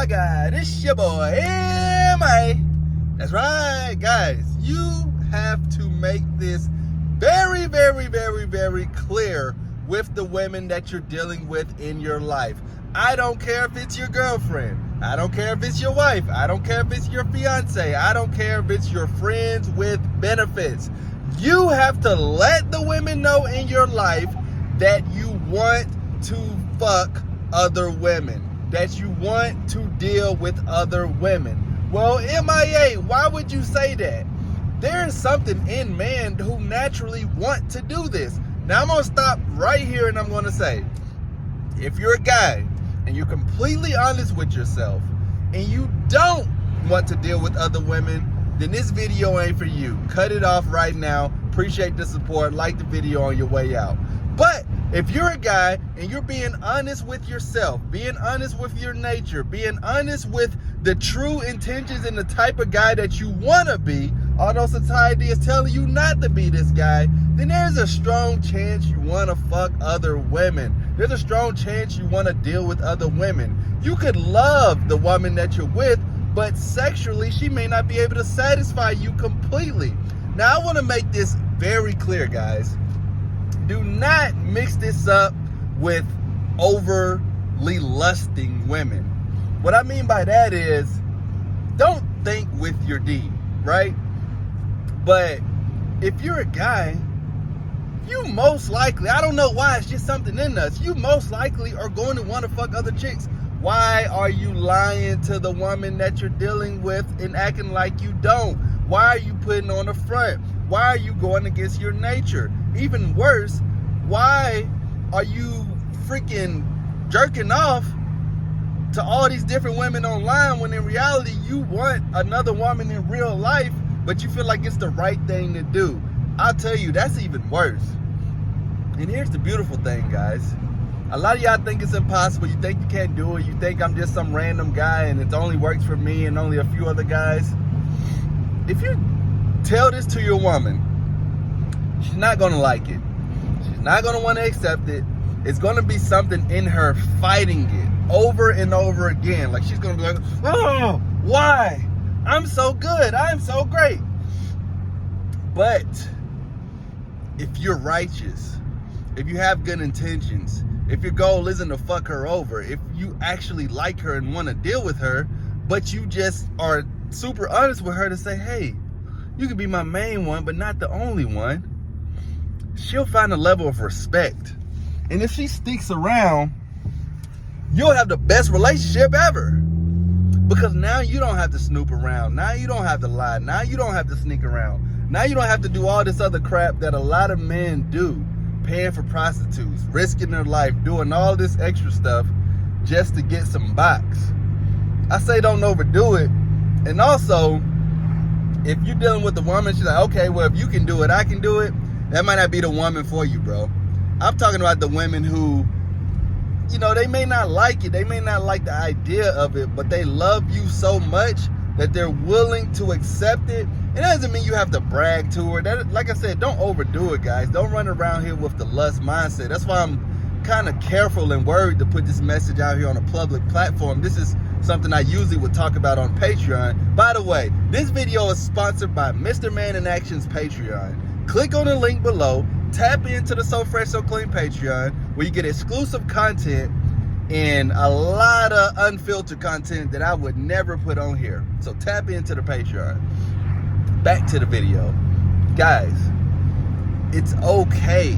God, it's your boy, M.I. That's right, guys. You have to make this very, very, very, very clear with the women that you're dealing with in your life. I don't care if it's your girlfriend. I don't care if it's your wife. I don't care if it's your fiance. I don't care if it's your friends with benefits. You have to let the women know in your life that you want to fuck other women, that you want to deal with other women. Well, MIA, why would you say that? There is something in men who naturally want to do this. Now, I'm going to stop right here and I'm going to say, if you're a guy and you're completely honest with yourself and you don't want to deal with other women, then this video ain't for you. Cut it off right now. Appreciate the support. Like the video on your way out. But if you're a guy and you're being honest with yourself, being honest with your nature, being honest with the true intentions and the type of guy that you want to be, although society is telling you not to be this guy, then there's a strong chance you want to fuck other women. There's a strong chance you want to deal with other women. You could love the woman that you're with, but sexually, she may not be able to satisfy you completely. Now, I want to make this very clear, guys. Do not mix this up with overly lusting women. What I mean by that is, don't think with your deed, right? But if you're a guy, you most likely, I don't know why, it's just something in us, you most likely are going to want to fuck other chicks. Why are you lying to the woman that you're dealing with and acting like you don't? Why are you putting on the front? Why are you going against your nature? Even worse, why are you freaking jerking off to all these different women online when in reality you want another woman in real life, but you feel like it's the right thing to do? I'll tell you, that's even worse. And here's the beautiful thing, guys. A lot of y'all think it's impossible. You think you can't do it. You think I'm just some random guy and it only works for me and only a few other guys. If you tell this to your woman, she's not going to like it. She's not going to want to accept it. It's going to be something in her fighting it over and over again. Like she's going to be like, oh, why? I'm so good. I'm so great. But if you're righteous, if you have good intentions, if your goal isn't to fuck her over, if you actually like her and want to deal with her, but you just are super honest with her to say, hey, you can be my main one, but not the only one, she'll find a level of respect. And if she sticks around, you'll have the best relationship ever. Because now you don't have to snoop around. Now you don't have to lie. Now you don't have to sneak around. Now you don't have to do all this other crap that a lot of men do. Paying for prostitutes, risking their life, doing all this extra stuff just to get some box. I say don't overdo it. And also, if you're dealing with a woman, she's like, okay, well, if you can do it, I can do it. That might not be the woman for you, bro. I'm talking about the women who, you know, they may not like it. They may not like the idea of it, but they love you so much that they're willing to accept it. It doesn't mean you have to brag to her. That, like I said, don't overdo it, guys. Don't run around here with the lust mindset. That's why I'm kind of careful and worried to put this message out here on a public platform. This is something I usually would talk about on Patreon. By the way, this video is sponsored by Mr. Man in Action's Patreon. Click on the link below. Tap into the So Fresh, So Clean Patreon, where you get exclusive content and a lot of unfiltered content that I would never put on here. So tap into the Patreon. Back to the video. Guys, it's okay.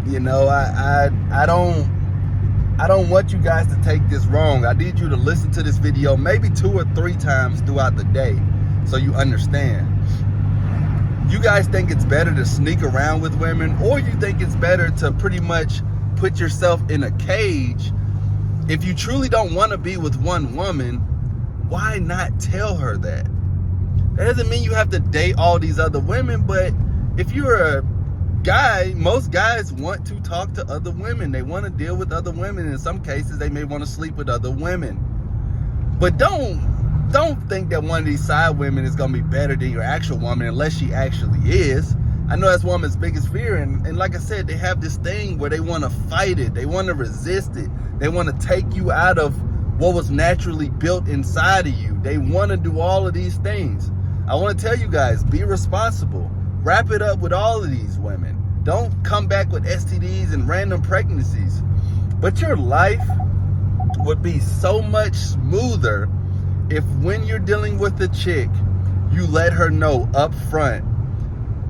You know, I don't want you guys to take this wrong. I need you to listen to this video maybe 2 or 3 times throughout the day so you understand. You guys think it's better to sneak around with women, or you think it's better to pretty much put yourself in a cage. If you truly don't want to be with one woman, why not tell her that? That doesn't mean you have to date all these other women, but if you're a guy, most guys want to talk to other women. They want to deal with other women. In some cases, they may want to sleep with other women. But don't think that one of these side women is going to be better than your actual woman unless she actually is. I know that's woman's biggest fear, and like I said, they have this thing where they want to fight it. They want to resist it. They want to take you out of what was naturally built inside of you. They want to do all of these things. I want to tell you guys, be responsible. Wrap it up with all of these women. Don't come back with STDs and random pregnancies. But your life would be so much smoother if when you're dealing with a chick, you let her know up front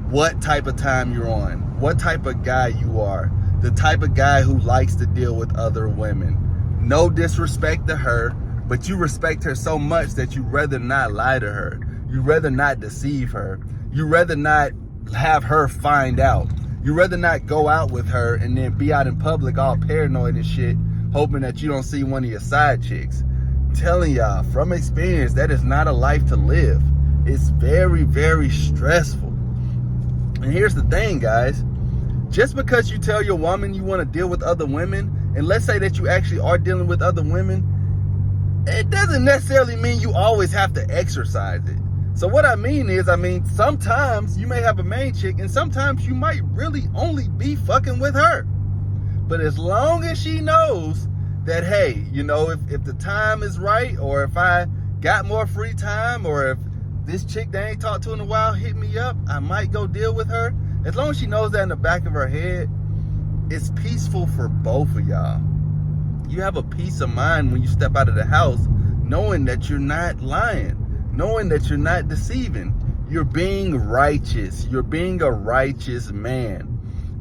what type of time you're on, what type of guy you are, the type of guy who likes to deal with other women. No disrespect to her, but you respect her so much that you'd rather not lie to her. You'd rather not deceive her. You'd rather not have her find out. You'd rather not go out with her and then be out in public all paranoid and shit, hoping that you don't see one of your side chicks. I'm telling y'all, from experience, that is not a life to live. It's very, very stressful. And here's the thing, guys. Just because you tell your woman you want to deal with other women, and let's say that you actually are dealing with other women, it doesn't necessarily mean you always have to exercise it. So what I mean is, sometimes you may have a main chick and sometimes you might really only be fucking with her. But as long as she knows that, hey, you know, if the time is right, or if I got more free time, or if this chick that I ain't talked to in a while hit me up, I might go deal with her. As long as she knows that in the back of her head, it's peaceful for both of y'all. You have a peace of mind when you step out of the house, knowing that you're not lying, knowing that you're not deceiving. You're being righteous. You're being a righteous man.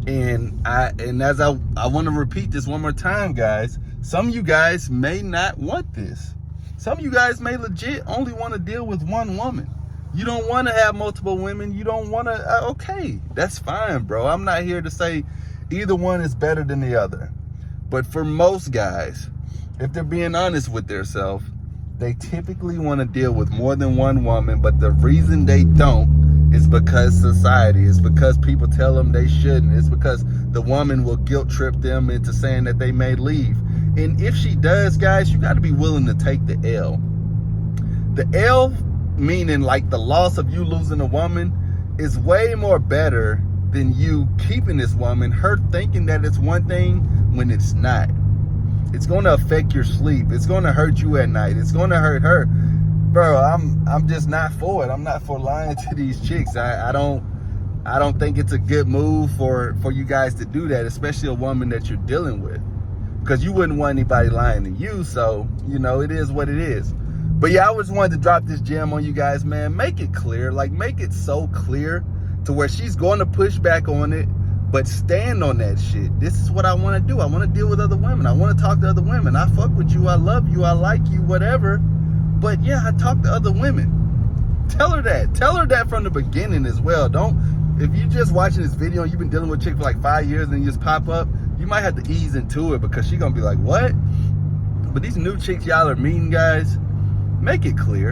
And as I want to repeat this one more time, guys, some of you guys may not want this. Some of you guys may legit only want to deal with one woman. You don't want to have multiple women. You don't want to, okay, that's fine, bro. I'm not here to say either one is better than the other. But for most guys, if they're being honest with themselves, they typically want to deal with more than one woman. But the reason they don't is because society. It's because people tell them they shouldn't. It's because the woman will guilt trip them into saying that they may leave. And if she does, guys, you got to be willing to take the L. The L, meaning like the loss of you losing a woman, is way more better than you keeping this woman, her thinking that it's one thing when it's not. It's going to affect your sleep. It's going to hurt you at night. It's going to hurt her. Bro, I'm just not for it. I'm not for lying to these chicks. I don't think it's a good move for you guys to do that, especially a woman that you're dealing with. Because you wouldn't want anybody lying to you, so, you know, it is what it is. But yeah, I just wanted to drop this gem on you guys, man. Make it clear, like make it so clear to where she's going to push back on it, but stand on that shit. This is what I want to do. I want to deal with other women. I want to talk to other women. I fuck with you. I love you. I like you, whatever. But yeah, I talk to other women. Tell her that. Tell her that from the beginning as well. If you just watching this video and you've been dealing with a chick for like 5 years and you just pop up, you might have to ease into it because she's going to be like, what? But these new chicks y'all are meeting, guys, make it clear.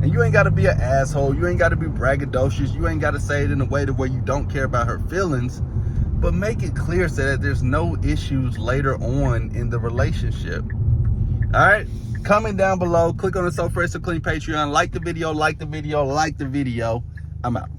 And you ain't got to be an asshole. You ain't got to be braggadocious. You ain't got to say it in a way to where you don't care about her feelings. But make it clear so that there's no issues later on in the relationship. All right? Comment down below. Click on the So Fresh So Clean Patreon. Like the video, like the video, like the video. I'm out.